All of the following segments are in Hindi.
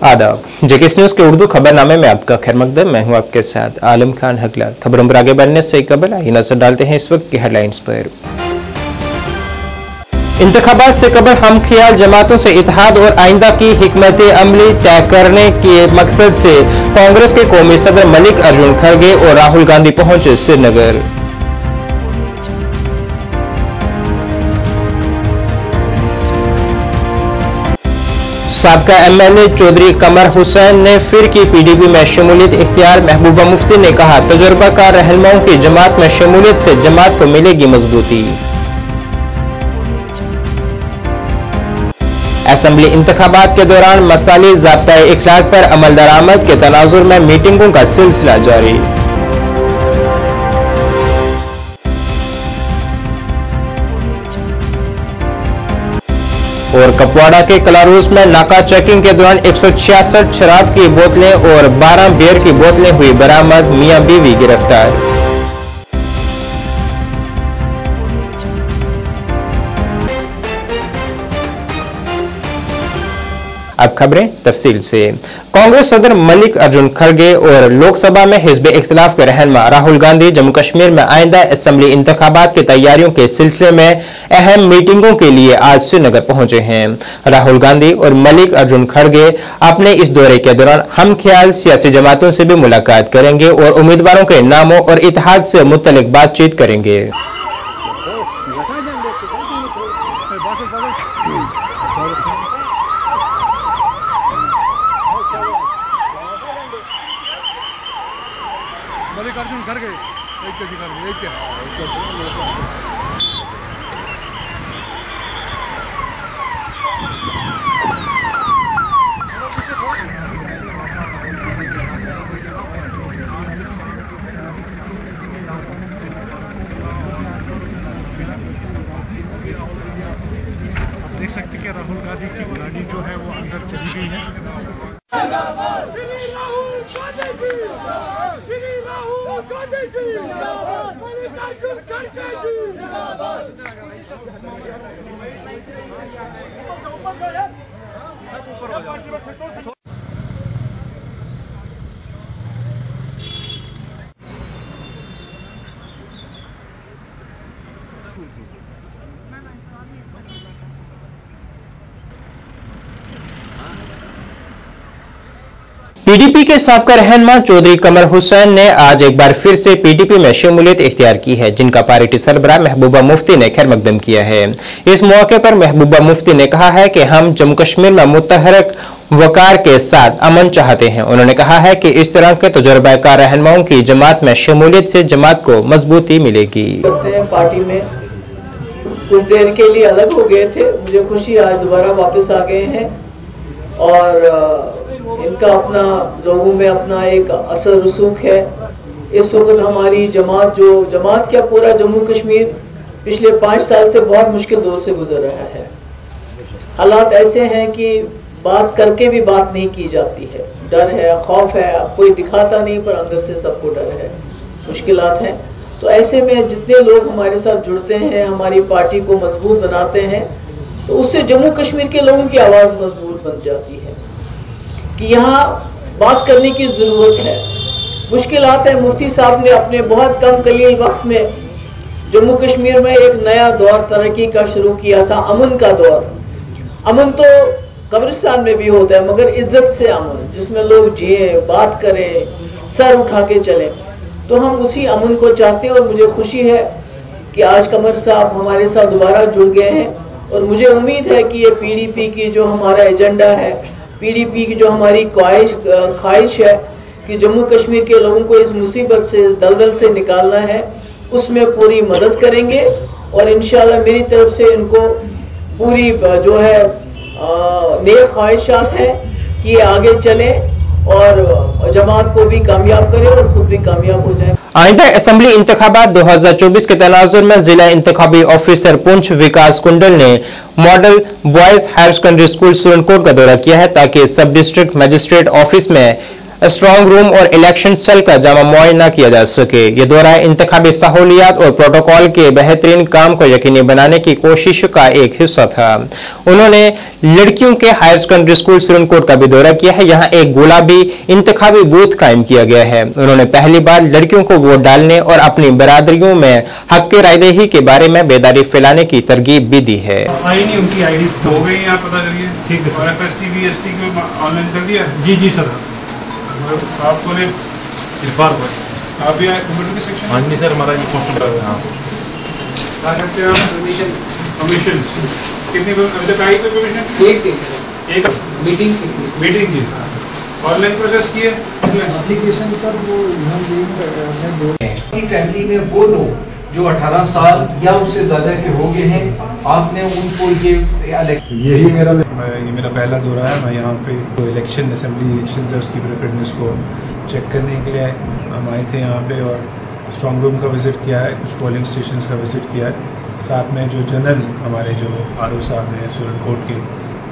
आदाब, जेकेएस न्यूज के उर्दू खबरनामे में आपका खैर मकदम। मैं हूं आपके साथ आलम खान हकला। खबरों पर आगे बढ़ने से कबल आइए नजर डालते हैं इस वक्त की हेडलाइंस पर। इंतखाबात से कबल हम ख्याल जमातों से इत्तेहाद और आइंदा की हिकमत अमली तय करने के मकसद से कांग्रेस के कौमी सदर मल्लिकार्जुन खड़गे और राहुल गांधी पहुंचे श्रीनगर। साबका एमएलए चौधरी कमर हुसैन ने फिर की पीडीपी में शमूलियत इख्तियार। महबूबा मुफ्ती ने कहा, तजुर्बाकार रहनुमाओं की जमात में शमूलियत से जमात को मिलेगी मजबूती। असेंबली इंतखाबात के दौरान मसाले ज़ाब्ता इखलाक पर अमल दरामद के तनाजुर में मीटिंगों का सिलसिला जारी। और कपवाड़ा के कलारूस में नाका चेकिंग के दौरान 166 शराब की बोतलें और 12 बियर की बोतलें हुई बरामद। मियां बीवी गिरफ्तार। अब खबरें तफसील से। कांग्रेस सदर मल्लिकार्जुन खड़गे और लोकसभा में हिज़्ब इख्तिलाफ के रहनुमा राहुल गांधी जम्मू कश्मीर में आइंदा असेंबली इंतखाबात की तैयारियों के सिलसिले में अहम मीटिंगों के लिए आज श्रीनगर पहुंचे हैं। राहुल गांधी और मल्लिकार्जुन खड़गे अपने इस दौरे के दौरान हम ख्याल सियासी जमातों से भी मुलाकात करेंगे और उम्मीदवारों के नामों और इत्तेहाद से मुतल्लिक बातचीत करेंगे। मल्लिकार्जुन खड़गे एक क्या देख सकते कि राहुल गांधी की गाड़ी जो है वो अंदर चली गई है। पीडीपी के साबका रहनुमा चौधरी कमर हुसैन ने आज एक बार फिर से पीडीपी में शमूलियत इख्तियार की है, जिनका पार्टी सरबराह महबूबा मुफ्ती ने खैर मकदम किया है। इस मौके पर महबूबा मुफ्ती ने कहा है कि हम जम्मू कश्मीर में मुतहरक वकार के साथ अमन चाहते हैं। उन्होंने कहा है कि इस तरह के तजुर्बाकार रहनुमाओं की जमात में शमूलियत से जमात को मजबूती मिलेगी। पार्टी में कुछ देर के लिए अलग हो गए थे, मुझे खुशी आज दोबारा वापस आ गए हैं और इनका अपना लोगों में अपना एक असर रसूख है। इस वक्त हमारी जमात क्या पूरा जम्मू कश्मीर पिछले 5 साल से बहुत मुश्किल दौर से गुजर रहा है। हालात ऐसे हैं कि बात करके भी बात नहीं की जाती है, डर है, खौफ है, कोई दिखाता नहीं पर अंदर से सबको डर है, मुश्किलात हैं। तो ऐसे में जितने लोग हमारे साथ जुड़ते हैं, हमारी पार्टी को मजबूत बनाते हैं, तो उससे जम्मू कश्मीर के लोगों की आवाज़ मजबूत बन जाती है कि यहाँ बात करने की ज़रूरत है। मुश्किलात है। मुफ्ती साहब ने अपने बहुत कम कलील वक्त में जम्मू कश्मीर में एक नया दौर तरक्की का शुरू किया था, अमन का दौर। अमन तो कब्रिस्तान में भी होता है, मगर इज्जत से अमन, जिसमें लोग जिए, बात करें, सर उठा के चलें। तो हम उसी अमन को चाहते हैं और मुझे खुशी है कि आज कमर साहब हमारे साथ दोबारा जुड़ गए हैं और मुझे उम्मीद है कि ये पीडीपी की जो हमारा एजेंडा है, पीडीपी की जो हमारी ख्वाहिश है कि जम्मू कश्मीर के लोगों को इस मुसीबत से, इस दलदल से निकालना है, उसमें पूरी मदद करेंगे और इंशाल्लाह मेरी तरफ से इनको पूरी जो है नेक ख्वाहिशात हैं कि आगे चलें और जमात को भी कामयाब करें और खुद भी कामयाब हो जाए। आइंदा असेंबली इंतखाबात 2024 के तनाजुर में जिला इंतखाबी ऑफिसर पुंछ विकास कुंडल ने model boys higher secondary school Surankote का दौरा किया है, ताकि सब डिस्ट्रिक्ट मजिस्ट्रेट ऑफिस में स्ट्रांग रूम और इलेक्शन सेल का जामा मुआयना किया जा सके। ये दौरा इंतखाबी सहूलियात और प्रोटोकॉल के बेहतरीन काम को यकीनी बनाने की कोशिश का एक हिस्सा था। उन्होंने लड़कियों के हायर सेकेंडरी स्कूल सुरनकोट का भी दौरा किया है। यहाँ एक गुलाबी इंतखाबी बूथ कायम किया गया है। उन्होंने पहली बार लड़कियों को वोट डालने और अपनी बरादरियों में हक की रायदही के बारे में बेदारी फैलाने की तरगीब भी दी है। उनकी आईडी हो गई यहाँ पता चलिए। ठीक है सर। FST BST को ऑनलाइन कर दिया। जी सर। साफ को इरफान को आप भी आए कंप्यूटर के सेक्शन। हाँ जी सर, हमारा ये पोस्टर कर रहे हैं। क्या करते हैं आप? कमीशन कितनी अभी तक आई? कोई कमीशन एक मीटिंग की ऑनलाइन प्रोसेस की है एप्लीकेशन सर। वो फैमिली में वो लोग जो 18 साल या उससे ज्यादा के हो गए हैं, आपने उनको यही मेरा ये मेरा पहला दौरा है। मैं यहाँ पे तो इलेक्शन असेंबली इलेक्शन है उसकी प्रिपेयरनेस को चेक करने के लिए हम आए थे यहाँ पे, और स्ट्रांग रूम का विजिट किया है, कुछ पोलिंग स्टेशन का विजिट किया है। साथ में जो जनरल हमारे जो RO साहब हैं सुरनकोट के,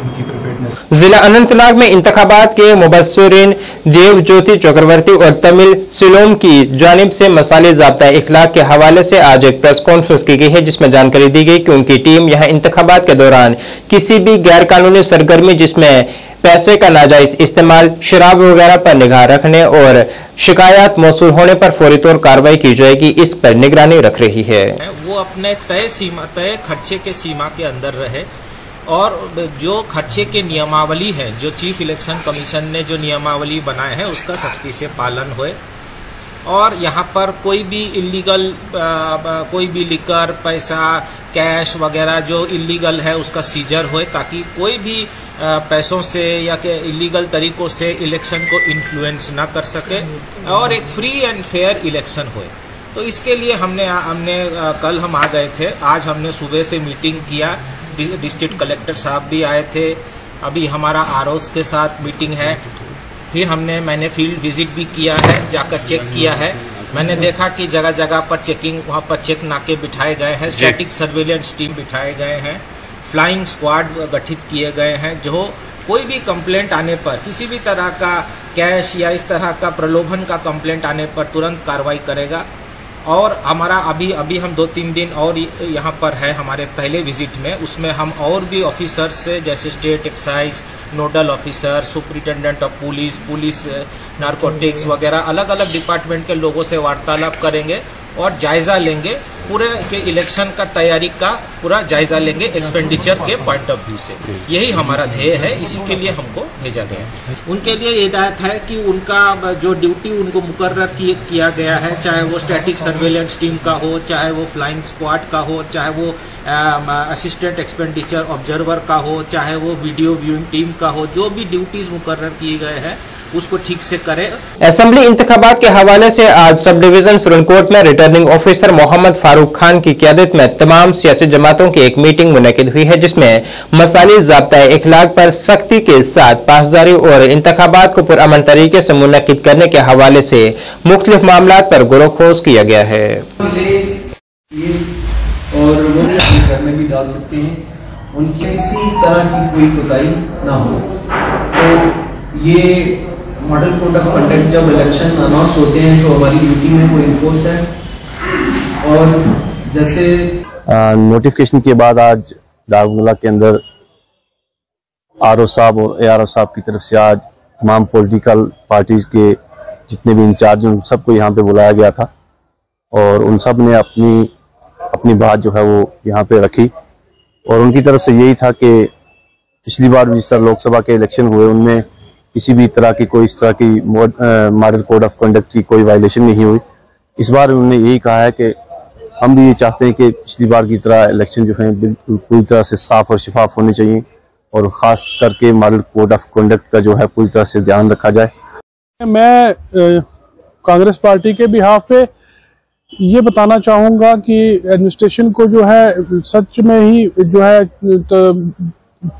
उनकी प्रिपेयरनेस। जिला अनंतनाग में इंतखाबात के मुबस्सिरीन देव ज्योति चक्रवर्ती और तमिल सिलोम की जानिब से मसाले ज़ाब्ता इखलाक के हवाले से आज एक प्रेस कॉन्फ्रेंस की गई है, जिसमें जानकारी दी गई कि उनकी टीम यहाँ इंतखाबात के दौरान किसी भी गैर कानूनी सरगर्मी जिसमें पैसे का नाजायज इस्तेमाल, शराब वगैरह पर निगाह रखने और शिकायत मौसूल होने पर फौरी तौर कार्रवाई की जाएगी, इस पर निगरानी रख रही है। वो अपने तय खर्चे के सीमा के अंदर रहे, और जो खर्चे के नियमावली है, जो चीफ इलेक्शन कमीशन ने जो नियमावली बनाए हैं, उसका सख्ती से पालन होए। और यहाँ पर कोई भी इलीगल कोई भी लिकर, पैसा, कैश वगैरह जो इलीगल है उसका सीजर होए, ताकि कोई भी पैसों से या के इलीगल तरीकों से इलेक्शन को इन्फ्लुएंस ना कर सके, और एक फ्री एंड फेयर इलेक्शन होए। तो इसके लिए हमने कल हम आ गए थे। आज हमने सुबह से मीटिंग किया, डिस्ट्रिक्ट कलेक्टर साहब भी आए थे, अभी हमारा ROs के साथ मीटिंग है। फिर मैंने फील्ड विजिट भी किया है, जाकर चेक किया है। मैंने देखा कि जगह जगह पर चेकिंग, वहाँ पर चेक नाके बिठाए गए हैं, स्टैटिक सर्वेलेंस टीम बिठाए गए हैं, फ्लाइंग स्क्वाड गठित किए गए हैं, जो कोई भी कंप्लेंट आने पर, किसी भी तरह का कैश या इस तरह का प्रलोभन का कंप्लेंट आने पर तुरंत कार्रवाई करेगा। और हमारा अभी हम 2-3 दिन और यहाँ पर है हमारे पहले विजिट में, उसमें हम और भी ऑफिसर्स से, जैसे state excise nodal officer, superintendent of police narcotics वगैरह अलग अलग डिपार्टमेंट के लोगों से वार्तालाप करेंगे और जायजा लेंगे, पूरे के इलेक्शन का तैयारी का पूरा जायजा लेंगे एक्सपेंडिचर के पॉइंट ऑफ व्यू से। यही हमारा ध्येय है, इसी के लिए हमको भेजा गया है। उनके लिए हिदायत है कि उनका जो ड्यूटी उनको मुकर्रर किया गया है, चाहे वो स्टैटिक सर्वेलेंस टीम का हो, चाहे वो फ्लाइंग स्क्वाड का हो, चाहे वो असिस्टेंट एक्सपेंडिचर ऑब्जर्वर का हो, चाहे वो वीडियो व्यूइंग टीम का हो, जो भी ड्यूटीज मुकर्रर किए गए हैं उसको ठीक से करे। असेंबली इंतखाबात के हवाले से आज सब डिवीजन सुरनकोट में रिटर्निंग ऑफिसर मोहम्मद फारूक खान की क़यादत में तमाम सियासी जमातों की एक मीटिंग मुनक़िद हुई है, जिसमें मसाली ज़ाब्ता इखलाक पर सख्ती के साथ पासदारी और इंतखाबात को पुरअमन तरीके से मुनक़िद करने के हवाले से मुख्तलिफ मामलात पर गौर-व-खोज किया गया है। और वो घर में भी डाल सकते हैं, उनकी किसी तरह की कोई कोताही ना हो। तो ये मॉडल कोड ऑफ कंडक्ट जब इलेक्शन अनाउंस होते हैं तो हमारी ड्यूटी में वो इन्फोर्स है। और जैसे नोटिफिकेशन के बाद आज डाकबंगला के अंदर RO साहब और ARO साहब की तरफ से आज तमाम पॉलिटिकल पार्टीज के जितने भी इंचार्ज उन सबको यहाँ पे बुलाया गया था, और उन सब ने अपनी बात जो है वो यहाँ पे रखी। और उनकी तरफ से यही था कि पिछली बार जिस तरह लोकसभा के इलेक्शन हुए उनमें किसी भी तरह की कोई इस तरह की मॉडल कोड ऑफ कंडक्ट की कोई वायलेशन नहीं हुई। इस बार उन्होंने यही कहा है कि हम भी ये चाहते हैं कि पिछली बार की तरह इलेक्शन जो है बिल्कुल पूरी तरह से साफ और शिफाफ होने चाहिए, और ख़ास करके मॉडल कोड ऑफ कंडक्ट का जो है पूरी तरह से ध्यान रखा जाए। मैं कांग्रेस पार्टी के बिहाफ पे ये बताना चाहूँगा कि एडमिनिस्ट्रेशन को जो है सच में ही जो है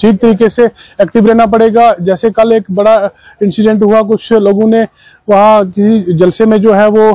ठीक तरीके से एक्टिव रहना पड़ेगा। जैसे कल एक बड़ा इंसिडेंट हुआ, कुछ लोगों ने वहाँ किसी जलसे में जो है वो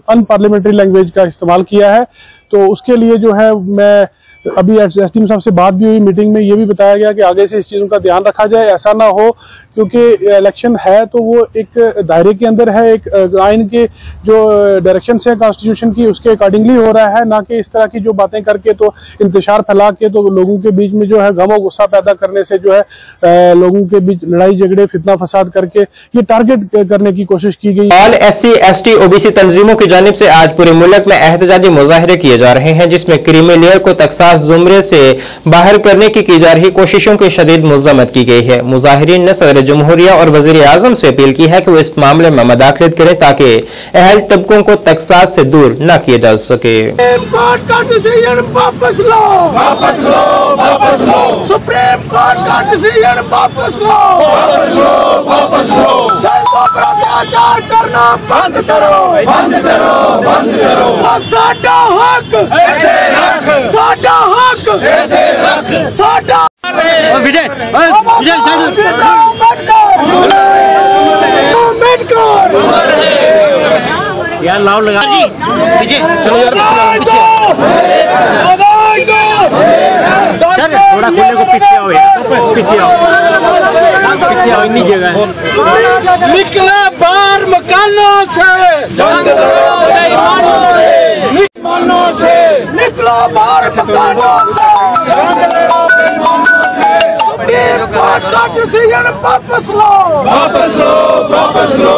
अनपार्लियामेंट्री लैंग्वेज का इस्तेमाल किया है। तो उसके लिए जो है मैं अभी SDM साहब से बात भी हुई मीटिंग में, ये भी बताया गया कि आगे से इस चीज़ों का ध्यान रखा जाए। ऐसा ना हो क्योंकि इलेक्शन है तो वो एक दायरे के अंदर है, एक आइन के जो डायरेक्शन है कॉन्स्टिट्यूशन की उसके अकॉर्डिंगली हो रहा है, ना कि इस तरह की जो बातें करके तो इंतशार फैला के तो लोगों के बीच में जो है गम और गुस्सा पैदा करने से जो है लोगों के बीच लड़ाई झगड़े फितना फसाद करके ये टारगेट करने की कोशिश की गई। ऑल SC ST OBC तंजीमों की जानिब से आज पूरे मुल्क में एहतजाजी मुजाहरे किए जा रहे हैं, जिसमें क्रीमी लेयर को टैक्सास जुमरे से बाहर करने की जा रही कोशिशों की शदीद मज़म्मत की गई है। मुजाहिरीन ने सदर जमहूरिया और वज़ीर आज़म से अपील की है कि वो इस मामले में मदाखलत करें ताकि अहल तबकों को टैक्सास से दूर न किया जा सके। कोर्ट का डिसीजन वापस लो, वापस लो, वापस लो। सुप्रीम कोर्ट का डिसीजन वापस लो, वापस लो, वापस लो। दलितों पर अत्याचार करना बंद करो, बंद करो, बंद करो। साडा हक साडा हक साडा विजय यार लाउड लगा विजय चलो सर थोड़ा खुले को पीछे आओ यार, पीछे आओ इतनी जगह निकला बार मकानों से निकला बार मकानों से सुप्रीम कोर्ट का डिसीजन वापस लो, वापस लो, वापस लो।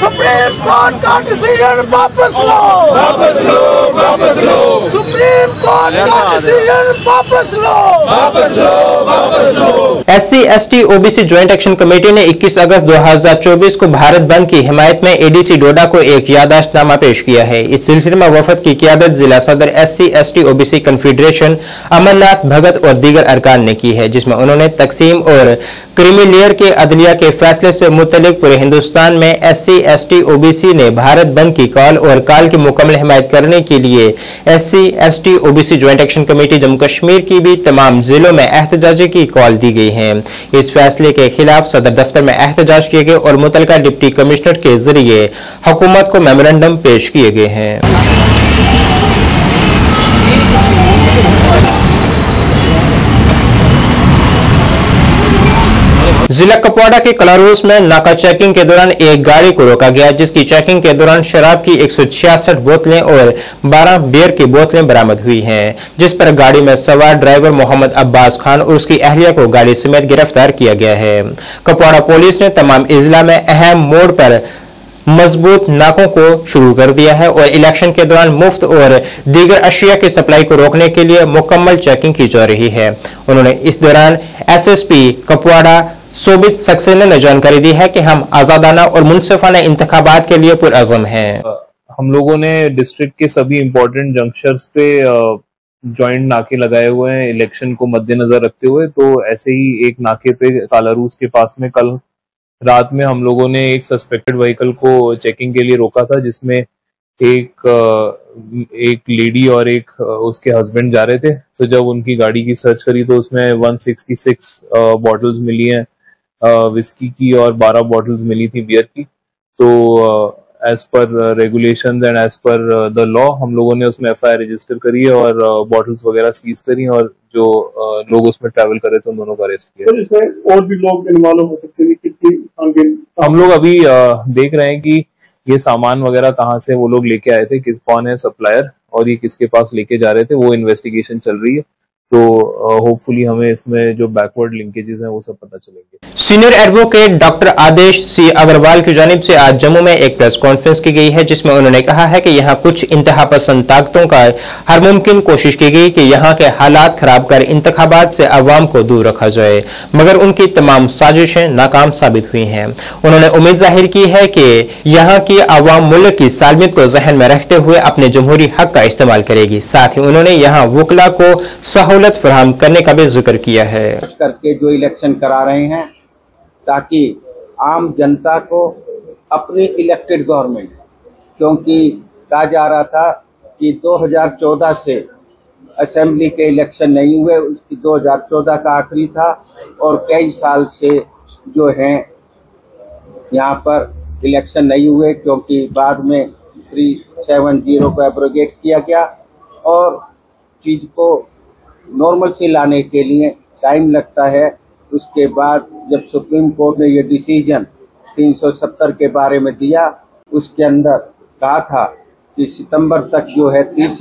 सुप्रीम कोर्ट का डिसीजन वापस लो, वापस लो, वापस लो। सुप्रीम कोर्ट का डिसीजन वापस लो, वापस लो, वापस लो। SC ST OBC joint action committee ने 21 अगस्त 2024 को भारत बंद की हिमायत में ADC डोडा को एक याददाश्तनामा पेश किया है। इस सिलसिले में वफद की क़ियादत जिला सदर SC ST OBC confederation Amarnath Bhagat और दीगर अरकान ने की है, जिसमें उन्होंने तकसीम और क्रीमी लेयर के अदलिया के फैसले से मुतल्लिक पूरे हिंदुस्तान में SC ST OBC ने भारत बंद की कॉल और काल की मुकम्मल हिमायत करने के लिए SC ST OBC joint action committee Jammu Kashmir की भी तमाम जिलों में एहतजाजी की कॉल दी गई है। इस फैसले के खिलाफ सदर दफ्तर में एहतजाज किए गए और मुतलका डिप्टी कमिश्नर के जरिए हुकूमत को मेमोरेंडम पेश किए गए हैं। जिला कुपवाड़ा के कलारूस में नाका चेकिंग के दौरान एक गाड़ी को रोका गया, जिसकी चेकिंग के दौरान शराब की 166 बोतलें और 12 बियर की बोतलें बरामद हुई हैं, जिस पर गाड़ी में सवार ड्राइवर मोहम्मद अब्बास खान और उसकी अहलिया को गाड़ी समेत गिरफ्तार किया गया है। कुपवाड़ा पुलिस ने तमाम इजला में अहम मोड़ पर मजबूत नाकों को शुरू कर दिया है और इलेक्शन के दौरान मुफ्त और दीगर अशिया की सप्लाई को रोकने के लिए मुकम्मल चेकिंग की जा रही है। उन्होंने इस दौरान SSP कुपवाड़ा सोबित सक्सेना ने जानकारी दी है कि हम आजादाना और मुनसिफाना इंतखाबात के लिए पुरअज़म हैं। हम लोगों ने डिस्ट्रिक्ट के सभी इंपॉर्टेंट जंक्शंस पे जॉइंट नाके लगाए हुए हैं इलेक्शन को मद्देनजर रखते हुए। तो ऐसे ही एक नाके पे कालारूस के पास में कल रात में हम लोगों ने एक सस्पेक्टेड व्हीकल को चेकिंग के लिए रोका था, जिसमें एक लेडी और एक उसके हस्बैंड जा रहे थे। तो जब उनकी गाड़ी की सर्च करी तो उसमें 166 बॉटल्स मिली हैं विस्की की और 12 बॉटल्स मिली थी बियर की। तो as per regulations and as per the law हम लोगों ने उसमें FIR रजिस्टर करी है और बॉटल्स वगैरह सीज करी और जो लोग उसमें ट्रैवल कर रहे थे उन दोनों को अरेस्ट किया। तो इसमें और भी लोग इन्वॉल्व हो सकते हैं, कितनी हम लोग अभी देख रहे हैं कि ये सामान वगैरह कहाँ से वो लोग लेके आए थे, कौन है सप्लायर और ये किसके पास लेके जा रहे थे, वो इन्वेस्टिगेशन चल रही है। तो होपफुली हमें इसमें जो बैकवर्ड लिंकेजेस हैं वो सब पता चलेंगे। सीनियर एडवोकेट डॉक्टर आदेश सी अग्रवाल की जानिब से आज जम्मू में एक प्रेस कॉन्फ्रेंस की गई है, जिसमें उन्होंने कहा है कि यहाँ कुछ इंतहा पसंद ताकतों का हर मुमकिन कोशिश की गई कि यहाँ के हालात खराब कर इंतखाबात से अवाम को दूर रखा जाए, मगर उनकी तमाम साजिशें नाकाम साबित हुई हैं। उन्होंने उम्मीद जाहिर की है कि यहाँ की अवाम मुल्क की सालमियत को जहन में रखते हुए अपने जमहूरी हक का इस्तेमाल करेगी। साथ ही उन्होंने यहाँ वकला को सहूलत फराहम करने का भी जिक्र किया है। करके जो इलेक्शन करा रहे हैं ताकि आम जनता को अपनी इलेक्टेड गवर्नमेंट, क्योंकि कहा जा रहा था कि 2014 से असेंबली के इलेक्शन नहीं हुए, उसकी 2014 का आखिरी था और कई साल से जो हैं यहाँ पर इलेक्शन नहीं हुए, क्योंकि बाद में 370 को एब्रोगेट किया गया और चीज़ को नॉर्मल से लाने के लिए टाइम लगता है। उसके बाद जब सुप्रीम कोर्ट ने ये डिसीजन 370 के बारे में दिया, उसके अंदर कहा था कि सितंबर तक जो है 30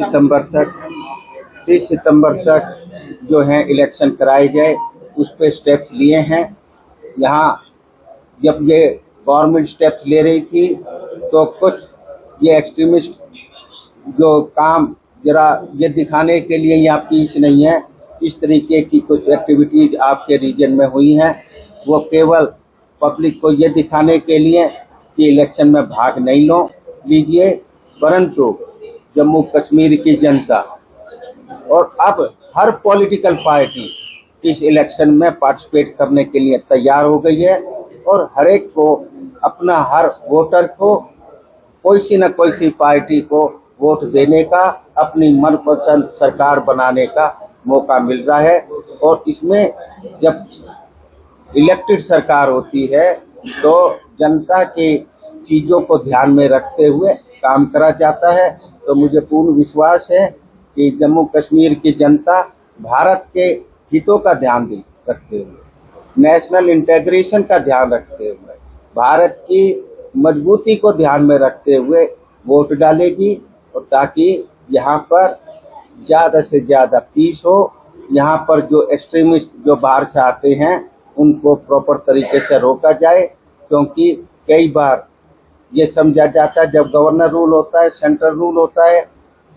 सितंबर तक जो है इलेक्शन कराए जाए, उस पे स्टेप्स लिए हैं। यहाँ जब ये गवर्नमेंट स्टेप्स ले रही थी तो कुछ ये एक्सट्रीमिस्ट जो काम जरा ये दिखाने के लिए यहाँ पीस नहीं है, इस तरीके की कुछ एक्टिविटीज आपके रीजन में हुई हैं, वो केवल पब्लिक को ये दिखाने के लिए कि इलेक्शन में भाग नहीं लीजिए, परंतु जम्मू कश्मीर की जनता और अब हर पॉलिटिकल पार्टी इस इलेक्शन में पार्टिसिपेट करने के लिए तैयार हो गई है और हर एक को अपना, हर वोटर को कोई सी न कोई सी पार्टी को वोट देने का, अपनी मनपसंद सरकार बनाने का मौका मिल रहा है। और इसमें जब इलेक्टेड सरकार होती है तो जनता की चीज़ों को ध्यान में रखते हुए काम करा जाता है। तो मुझे पूर्ण विश्वास है कि जम्मू कश्मीर की जनता भारत के हितों का ध्यान रखते हुए, नेशनल इंटीग्रेशन का ध्यान रखते हुए, भारत की मजबूती को ध्यान में रखते हुए वोट डालेगी, और ताकि यहाँ पर ज़्यादा से ज़्यादा पीस हो, यहाँ पर जो एक्सट्रीमिस्ट जो बाहर से आते हैं उनको प्रॉपर तरीके से रोका जाए। क्योंकि कई बार ये समझा जाता है जब गवर्नर रूल होता है, सेंट्रल रूल होता है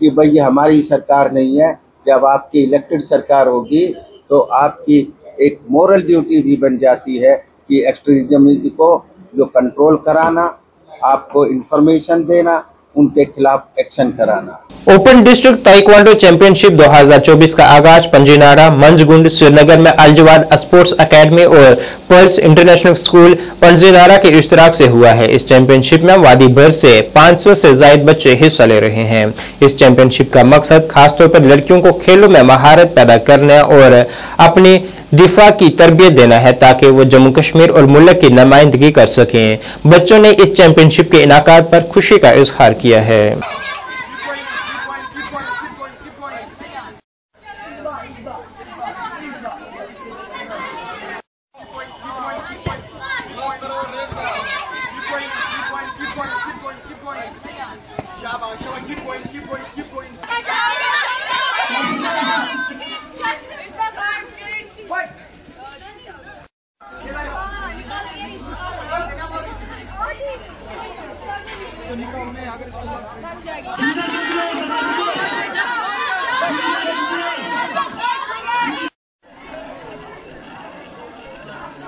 कि भाई ये हमारी सरकार नहीं है। जब आपकी इलेक्टेड सरकार होगी तो आपकी एक मोरल ड्यूटी भी बन जाती है कि एक्सट्रीमिज्म को जो कंट्रोल कराना, आपको इंफॉर्मेशन देना, उनके खिलाफ एक्शन कराना। ओपन डिस्ट्रिक्ट ताइक्वांडो चैंपियनशिप 2024 का आगाज पंजीनारा, मंजगुंड, श्रीनगर में अलजवाद स्पोर्ट्स एकेडमी और पर्स इंटरनेशनल स्कूल पंजीनारा के इश्तिराक से हुआ है। इस चैंपियनशिप में वादी भर से 500 से ज्यादा बच्चे हिस्सा ले रहे हैं। इस चैंपियनशिप का मकसद खासतौर पर लड़कियों को खेलों में महारत पैदा करना और अपनी दिफा की तरबियत देना है, ताकि वो जम्मू कश्मीर और मुल्क की नुमाइंदगी कर सकें। बच्चों ने इस चैंपियनशिप के इनाकात पर खुशी का इजहार किया है।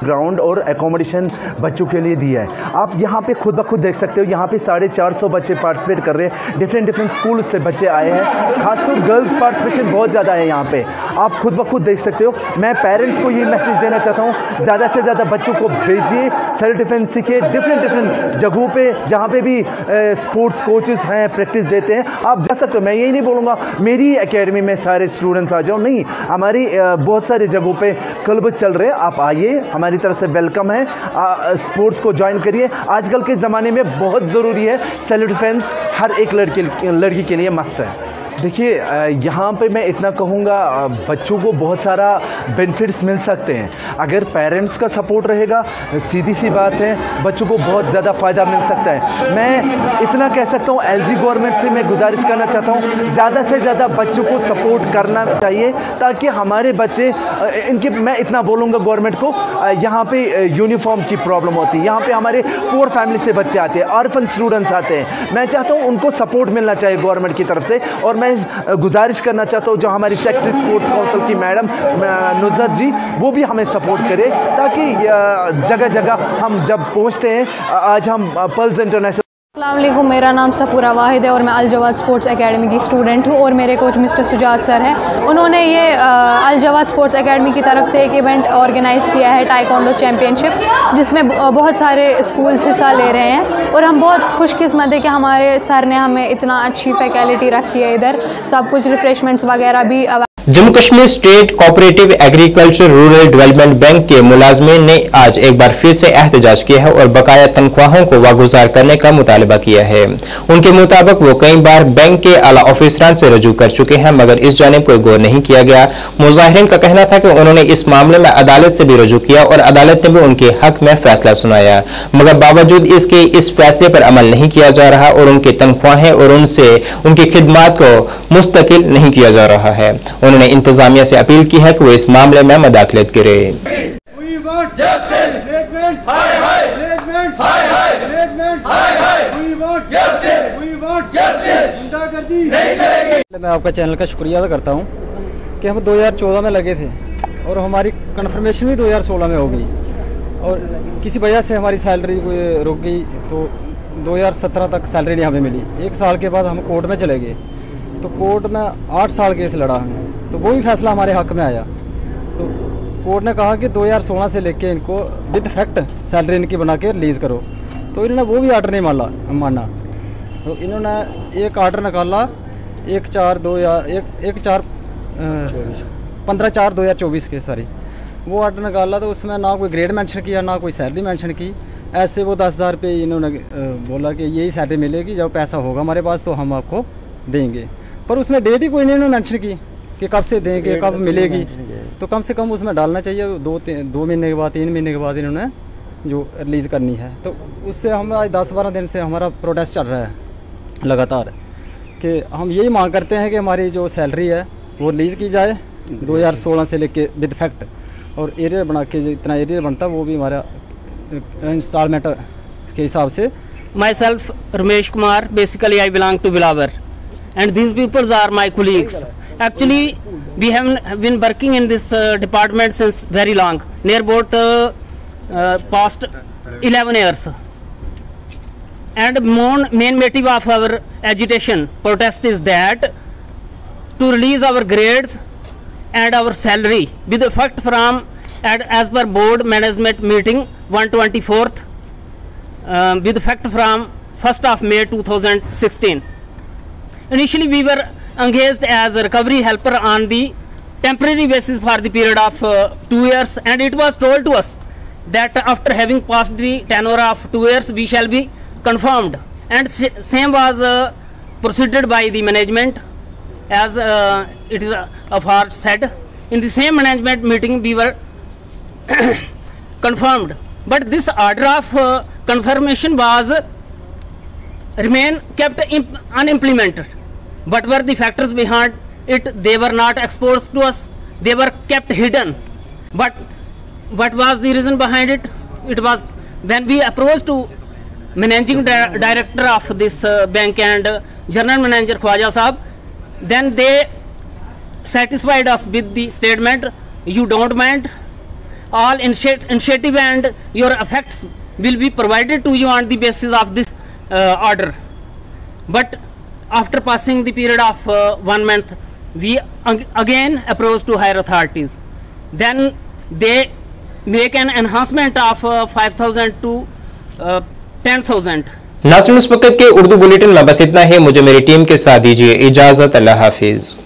ग्राउंड और एकोमोडेशन बच्चों के लिए दिया है। आप यहाँ पे खुद ब खुद देख सकते हो, यहाँ पे 450 बच्चे पार्टिसिपेट कर रहे हैं। डिफरेंट स्कूल से बच्चे आए हैं, खासतौर गर्ल्स पार्टिसिपेशन बहुत ज़्यादा है यहाँ पे, आप खुद ब खुद देख सकते हो। मैं पेरेंट्स को ये मैसेज देना चाहता हूँ, ज़्यादा से ज़्यादा बच्चों को भेजिए, सेल्फ डिफेंस सीखिए। डिफरेंट जगहों पर जहाँ पे भी स्पोर्ट्स कोचेस हैं, प्रैक्टिस देते हैं, आप जा सकते हो। मैं यही नहीं बोलूँगा मेरी एकेडमी में सारे स्टूडेंट्स आ जाओ, नहीं, हमारी बहुत सारी जगहों पर क्लब चल रहे हैं। आप आइए, हमारी तरफ से वेलकम है। स्पोर्ट्स को ज्वाइन करिए। आजकल के ज़माने में बहुत ज़रूरी है, सेल्फ डिफेंस हर एक लड़की के लिए मस्ट है। देखिए, यहाँ पे मैं इतना कहूँगा, बच्चों को बहुत सारा बेनिफिट्स मिल सकते हैं अगर पेरेंट्स का सपोर्ट रहेगा। सीधी सी बात है, बच्चों को बहुत ज़्यादा फ़ायदा मिल सकता है। मैं इतना कह सकता हूँ, एलजी गवर्नमेंट से मैं गुजारिश करना चाहता हूँ, ज़्यादा से ज़्यादा बच्चों को सपोर्ट करना चाहिए, ताकि हमारे बच्चे इनके, मैं इतना बोलूँगा गवर्नमेंट को, यहाँ पे यूनिफॉर्म की प्रॉब्लम होती है, यहाँ पे हमारे पुअर फैमिली से बच्चे आते हैं, ऑर्फन स्टूडेंट्स आते हैं। मैं चाहता हूँ उनको सपोर्ट मिलना चाहिए गवर्नमेंट की तरफ से। और मैं गुजारिश करना चाहता हूँ जो हमारी सेक्रेटरी स्पोर्ट्स काउंसिल की मैडम नुसरत जी, वो भी हमें सपोर्ट करे, ताकि जगह जगह हम जब पहुँचते हैं, आज हम पल्स इंटरनेशनल। अस्सलाम वालेकुम, मेरा नाम सपूरा वाहिद है और मैं अलजवाद स्पोर्ट्स एकेडमी की स्टूडेंट हूँ और मेरे कोच मिस्टर सुजात सर हैं। उन्होंने ये अलजवाद स्पोर्ट्स एकेडमी की तरफ से एक इवेंट ऑर्गेनाइज़ किया है, ताइक्वांडो चैम्पियनशिप, जिसमें बहुत सारे स्कूल्स हिस्सा ले रहे हैं। और हम बहुत खुशकिस्मत है कि हमारे सर ने हमें इतना अच्छी फैकल्टी रखी है, इधर सब कुछ रिफ्रेशमेंट्स वगैरह भी Jammu Kashmir state cooperative agriculture rural development bank के मुलाजमीन ने आज एक बार फिर से एहतजाज किया है और बकाया तनख्वाहों को वागुजार करने का मुतालबा किया है। उनके मुताबिक वो कई बार बैंक के आला ऑफिसरान से रजू कर चुके हैं मगर इस जानिब कोई गौर नहीं किया गया। मुजाहिरीन का कहना था कि उन्होंने इस मामले में अदालत से भी रजू किया और अदालत ने भी उनके हक में फैसला सुनाया मगर बावजूद इसके इस फैसले पर अमल नहीं किया जा रहा और उनकी तनख्वाहें और उनसे उनकी खिदमात को मुस्तकिल नहीं किया जा रहा है। उन्होंने इंतजामिया से अपील की है कि वो इस मामले में मदाखलत करे। मैं आपका चैनल का शुक्रिया अदा करता हूँ कि हम 2014 में लगे थे और हमारी कन्फर्मेशन भी 2016 में हो गई और किसी वजह से हमारी सैलरी रुक गई तो 2017 तक सैलरी नहीं हमें मिली। एक साल के बाद हम कोर्ट में चले गए तो कोर्ट में 8 साल केस लड़ा हमने तो वो भी फैसला हमारे हक में आया। तो कोर्ट ने कहा कि 2016 से लेके इनको विद फैक्ट सैलरी इनकी बना के रिलीज़ करो तो इन्होंने वो भी आर्डर नहीं माना। तो इन्होंने एक आर्डर निकाला 15/4/2024 के सारी वो आर्डर निकाला तो उसमें ना कोई ग्रेड मेंशन किया ना कोई सैलरी मेंशन की। ऐसे वो 10,000 पे इन्होंने बोला कि यही सैलरी मिलेगी जब पैसा होगा हमारे पास तो हम आपको देंगे पर उसमें डेट ही कोई नहीं इन्होंने मेंशन की कि कब से देंगे कब मिलेगी। तो कम से कम उसमें डालना चाहिए 2 महीने के बाद 3 महीने के बाद इन्होंने जो रिलीज़ करनी है। तो उससे हम आज 10-12 दिन से हमारा प्रोटेस्ट चल रहा है लगातार कि हम यही मांग करते हैं कि हमारी जो सैलरी है वो रिलीज़ की जाए 2016 से लेके विद फैक्ट और एरियर बना के जितना एरियर बनता वो भी हमारा इंस्टॉलमेंट के हिसाब से। Myself Ramesh Kumar, basically I belong to Bilawar and these people are my colleagues. Actually we have been working in this department since very long, near about past 11 years. And main motive of our agitation protest is that to release our grades and our salary with effect from as per board management meeting 124th with effect from 1st of May 2016. Initially we were engaged as a recovery helper on the temporary basis for the period of 2 years and it was told to us that after having passed the tenure of 2 years we shall be confirmed and same was proceeded by the management as it is afar said. In the same management meeting we were confirmed but this order of confirmation was remain kept unimplemented. What were the factors behind it? They were not exposed to us, they were kept hidden. But what was the reason behind it? It was when we approached to managing director of this bank and general manager Khwaja Sahab, then they satisfied us with the statement, you don't mind, all initiative and your effects will be provided to you on the basis of this order. But after passing the period of 1 month, we again approached to higher authorities. Then they make an enhancement of 5,000 to 10,000. नाज़रीन, इस वक्त के उर्दू बुलेटिन में बस इतना ही। मुझे मेरी टीम के साथ दीजिए इजाजत। अल्लाह हाफिज।